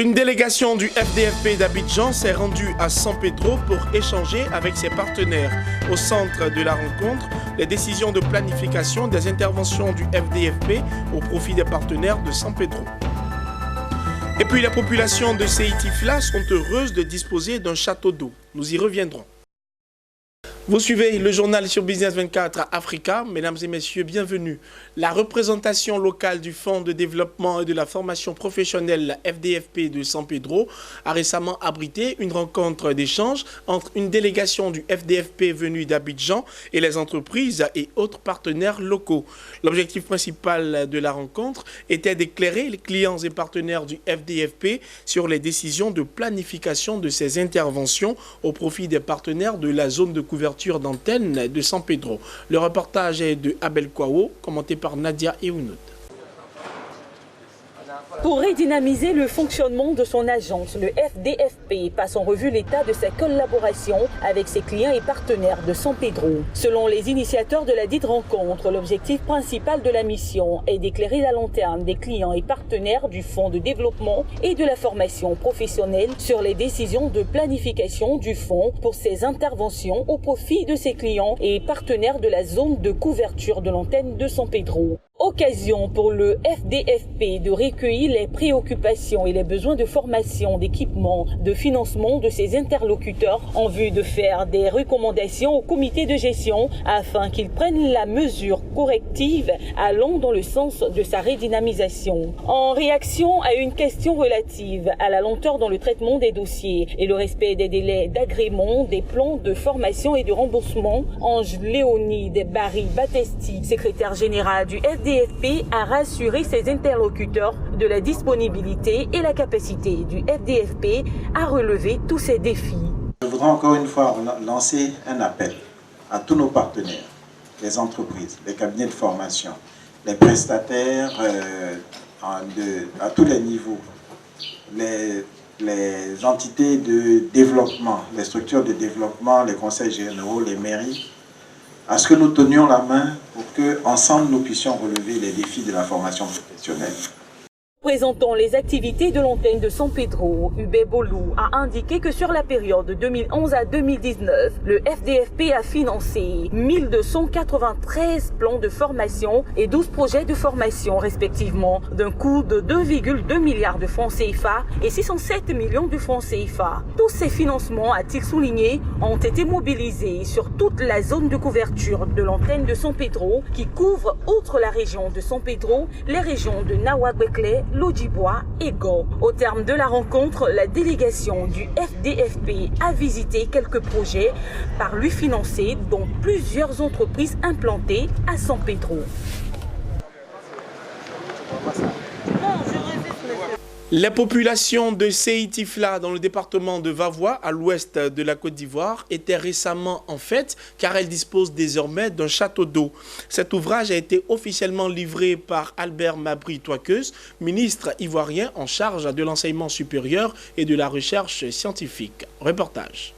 Une délégation du FDFP d'Abidjan s'est rendue à San Pedro pour échanger avec ses partenaires. Au centre de la rencontre, les décisions de planification des interventions du FDFP au profit des partenaires de San Pedro. Et puis les populations de Séitifla sont heureuses de disposer d'un château d'eau. Nous y reviendrons. Vous suivez le journal sur Business 24 Africa. Mesdames et messieurs, bienvenue. La représentation locale du Fonds de développement et de la formation professionnelle FDFP de San Pedro a récemment abrité une rencontre d'échange entre une délégation du FDFP venue d'Abidjan et les entreprises et autres partenaires locaux. L'objectif principal de la rencontre était d'éclairer les clients et partenaires du FDFP sur les décisions de planification de ces interventions au profit des partenaires de la zone de couverture d'antenne de San Pedro. Le reportage est de Abel Kouao, commenté par Nadia Eounoud. Pour redynamiser le fonctionnement de son agence, le FDFP passe en revue l'état de sa collaboration avec ses clients et partenaires de San Pedro. Selon les initiateurs de la dite rencontre, l'objectif principal de la mission est d'éclairer la lanterne des clients et partenaires du Fonds de développement et de la formation professionnelle sur les décisions de planification du Fonds pour ses interventions au profit de ses clients et partenaires de la zone de couverture de l'antenne de San Pedro. Occasion pour le FDFP de recueillir les préoccupations et les besoins de formation, d'équipement, de financement de ses interlocuteurs en vue de faire des recommandations au comité de gestion afin qu'ils prennent la mesure corrective allant dans le sens de sa redynamisation. En réaction à une question relative à la lenteur dans le traitement des dossiers et le respect des délais d'agrément des plans de formation et de remboursement, Ange Léonie Barry Battesti, secrétaire général du FDFP, a rassuré ses interlocuteurs de la disponibilité et la capacité du FDFP à relever tous ces défis. Je voudrais encore une fois lancer un appel à tous nos partenaires, les entreprises, les cabinets de formation, les prestataires à tous les niveaux, les entités de développement, les structures de développement, les conseils généraux, les mairies, à ce que nous tenions la main pour qu'ensemble nous puissions relever les défis de la formation professionnelle. Présentant les activités de l'antenne de San Pedro, Hubert Bolou a indiqué que sur la période de 2011 à 2019, le FDFP a financé 1293 plans de formation et 12 projets de formation respectivement d'un coût de 2,2 milliards de francs CFA et 607 millions de francs CFA. Tous ces financements, a-t-il souligné, ont été mobilisés sur toute la zone de couverture de l'antenne de San Pedro qui couvre, outre la région de San Pedro, les régions de Nawa-Bekele, Lodjibois et Go. Au terme de la rencontre, la délégation du FDFP a visité quelques projets par lui financés, dont plusieurs entreprises implantées à San Pedro. Les populations de Séitifla dans le département de Vavois, à l'ouest de la Côte d'Ivoire, étaient récemment en fête car elles disposent désormais d'un château d'eau. Cet ouvrage a été officiellement livré par Albert Mabry Touakeus, ministre ivoirien en charge de l'enseignement supérieur et de la recherche scientifique. Reportage.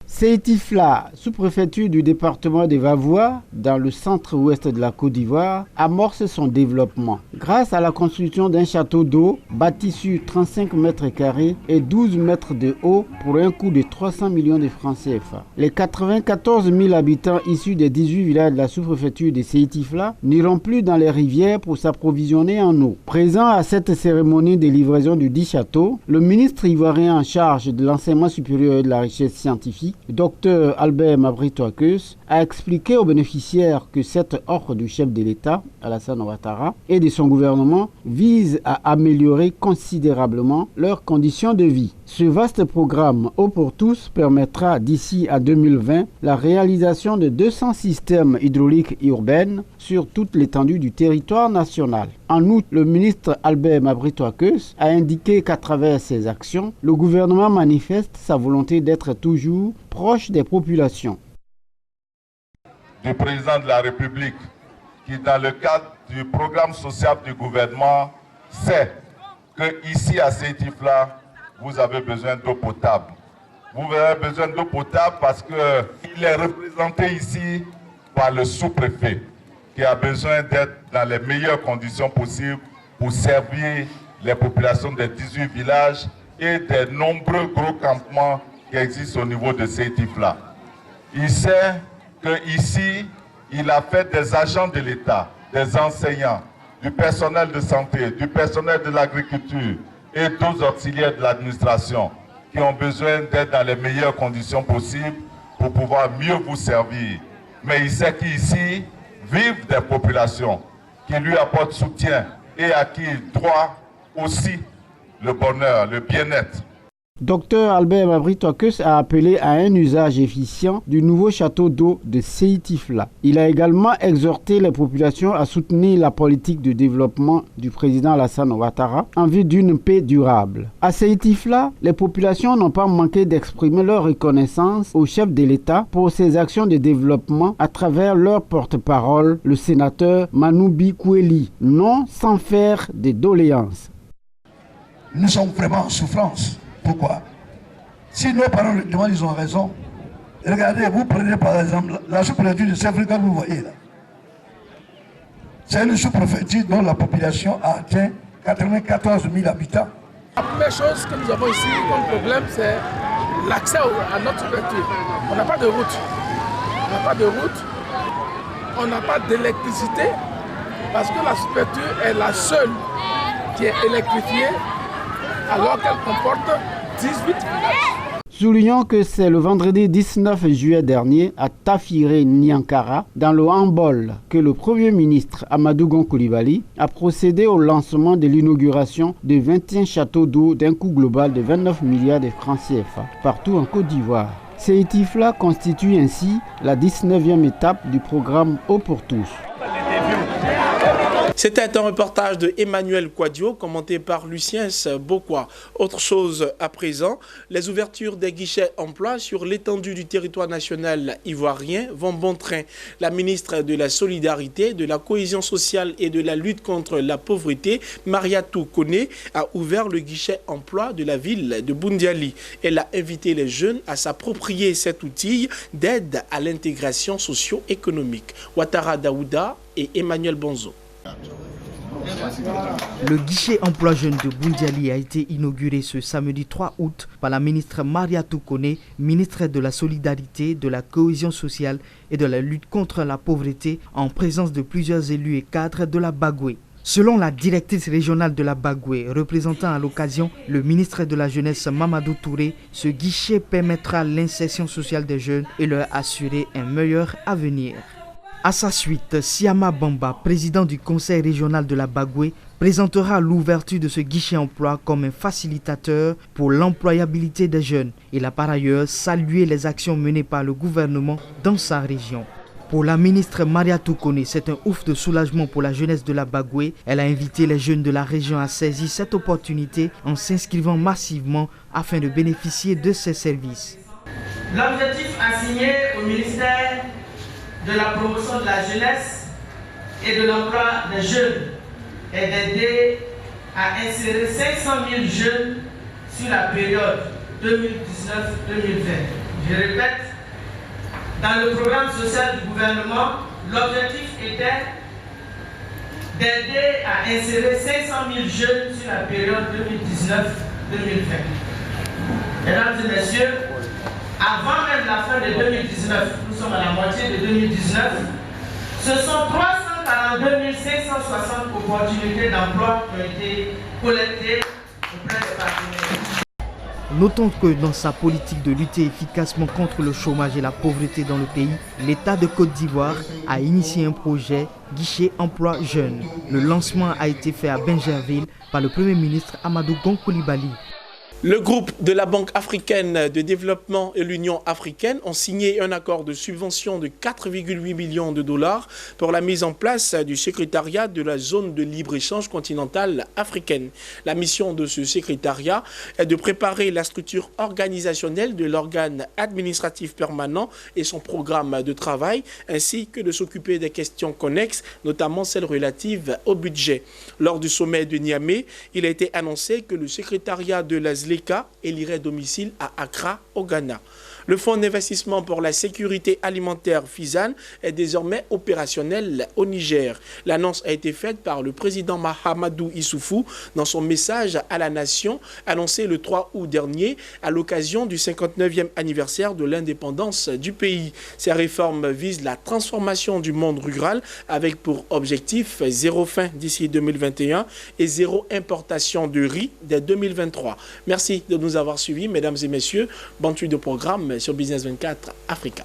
Séitifla, sous-préfecture du département de Vavois, dans le centre-ouest de la Côte d'Ivoire, amorce son développement. Grâce à la construction d'un château d'eau bâti sur 35 mètres carrés et 12 mètres de haut pour un coût de 300 millions de francs CFA. Les 94 000 habitants issus des 18 villages de la sous-préfecture de Séitifla n'iront plus dans les rivières pour s'approvisionner en eau. Présent à cette cérémonie de livraison du dit château, le ministre ivoirien en charge de l'enseignement supérieur et de la recherche scientifique, Dr Albert Mabry Touakeus, a expliqué aux bénéficiaires que cette offre du chef de l'État, Alassane Ouattara, et de son gouvernement vise à améliorer considérablement leurs conditions de vie. Ce vaste programme Eau pour tous permettra d'ici à 2020 la réalisation de 200 systèmes hydrauliques urbains sur toute l'étendue du territoire national. En outre, le ministre Albert Mabry Touakeus a indiqué qu'à travers ses actions, le gouvernement manifeste sa volonté d'être toujours proche des populations. Du président de la République qui, dans le cadre du programme social du gouvernement, sait que ici à Séitifla, vous avez besoin d'eau potable. Vous avez besoin d'eau potable parce qu'il est représenté ici par le sous-préfet qui a besoin d'être dans les meilleures conditions possibles pour servir les populations des 18 villages et des nombreux gros campements qui existent au niveau de Sétif-là. Il sait qu'ici, il a fait des agents de l'État, des enseignants, du personnel de santé, du personnel de l'agriculture et d'autres auxiliaires de l'administration qui ont besoin d'être dans les meilleures conditions possibles pour pouvoir mieux vous servir. Mais il sait qu'ici vivent des populations qui lui apportent soutien et à qui il doit aussi le bonheur, le bien-être. Dr Albert Mabri-Twakeus a appelé à un usage efficient du nouveau château d'eau de Sétif-là. Il a également exhorté les populations à soutenir la politique de développement du président Alassane Ouattara en vue d'une paix durable. À Sétif-là, les populations n'ont pas manqué d'exprimer leur reconnaissance au chef de l'État pour ses actions de développement à travers leur porte-parole, le sénateur Manoubi Koueli, non sans faire des doléances. Nous sommes vraiment en souffrance. Pourquoi? Si nos parents le demandent, ils ont raison. Regardez, vous prenez par exemple la sous-préfecture de Saint-Africa, vous voyez là. C'est une sous-préfecture dont la population a atteint 94 000 habitants. La première chose que nous avons ici comme problème, c'est l'accès à notre sous-préfecture. On n'a pas de route. On n'a pas de route. On n'a pas d'électricité parce que la sous-préfecture est la seule qui est électrifiée, alors qu'elle comporte 18 villages. Soulignons que c'est le vendredi 19 juillet dernier à Tafiré Niankara, dans le handball, que le Premier ministre Amadou Gon Coulibaly a procédé au lancement de l'inauguration de 21 châteaux d'eau d'un coût global de 29 milliards de francs CFA partout en Côte d'Ivoire. Sétif-là constitue ainsi la 19e étape du programme Eau pour tous. C'était un reportage de Emmanuel Quadio, commenté par Lucien Bokwa. Autre chose à présent, les ouvertures des guichets emploi sur l'étendue du territoire national ivoirien vont bon train. La ministre de la Solidarité, de la Cohésion sociale et de la lutte contre la pauvreté, Mariatou Kone, a ouvert le guichet emploi de la ville de Boundiali. Elle a invité les jeunes à s'approprier cet outil d'aide à l'intégration socio-économique. Ouattara Daouda et Emmanuel Bonzo. Le guichet emploi jeune de Boundiali a été inauguré ce samedi 3 août par la ministre Mariatou Kone, ministre de la Solidarité, de la Cohésion sociale et de la lutte contre la pauvreté, en présence de plusieurs élus et cadres de la Bagoué. Selon la directrice régionale de la Bagoué, représentant à l'occasion le ministre de la Jeunesse Mamadou Touré, ce guichet permettra l'insertion sociale des jeunes et leur assurer un meilleur avenir. À sa suite, Siama Bamba, président du conseil régional de la Bagoué, présentera l'ouverture de ce guichet emploi comme un facilitateur pour l'employabilité des jeunes. Il a par ailleurs salué les actions menées par le gouvernement dans sa région. Pour la ministre Mariatou Kone, c'est un ouf de soulagement pour la jeunesse de la Bagoué. Elle a invité les jeunes de la région à saisir cette opportunité en s'inscrivant massivement afin de bénéficier de ces services. L'objectif assigné au ministère de la promotion de la jeunesse et de l'emploi des jeunes est d'aider à insérer 500 000 jeunes sur la période 2019-2020. Je répète, dans le programme social du gouvernement, l'objectif était d'aider à insérer 500 000 jeunes sur la période 2019-2020. Mesdames et messieurs, avant même la fin de 2019, nous sommes à la moitié de 2019, ce sont 342 560 opportunités d'emploi qui ont été collectées auprès des partenaires. Notons que dans sa politique de lutter efficacement contre le chômage et la pauvreté dans le pays, l'État de Côte d'Ivoire a initié un projet guichet emploi jeune. Le lancement a été fait à Bingerville par le Premier ministre Amadou Gon Coulibaly. Le groupe de la Banque africaine de développement et l'Union africaine ont signé un accord de subvention de 4,8 millions de dollars pour la mise en place du secrétariat de la zone de libre-échange continentale africaine. La mission de ce secrétariat est de préparer la structure organisationnelle de l'organe administratif permanent et son programme de travail, ainsi que de s'occuper des questions connexes, notamment celles relatives au budget. Lors du sommet de Niamey, il a été annoncé que le secrétariat de la ZLECA élirait domicile à Accra, au Ghana. Le Fonds d'investissement pour la sécurité alimentaire FISAN est désormais opérationnel au Niger. L'annonce a été faite par le président Mahamadou Issoufou dans son message à la nation annoncé le 3 août dernier à l'occasion du 59e anniversaire de l'indépendance du pays. Ces réformes visent la transformation du monde rural avec pour objectif zéro faim d'ici 2021 et zéro importation de riz dès 2023. Merci de nous avoir suivis, mesdames et messieurs. Bonne suite de programme sur Business 24 Africa.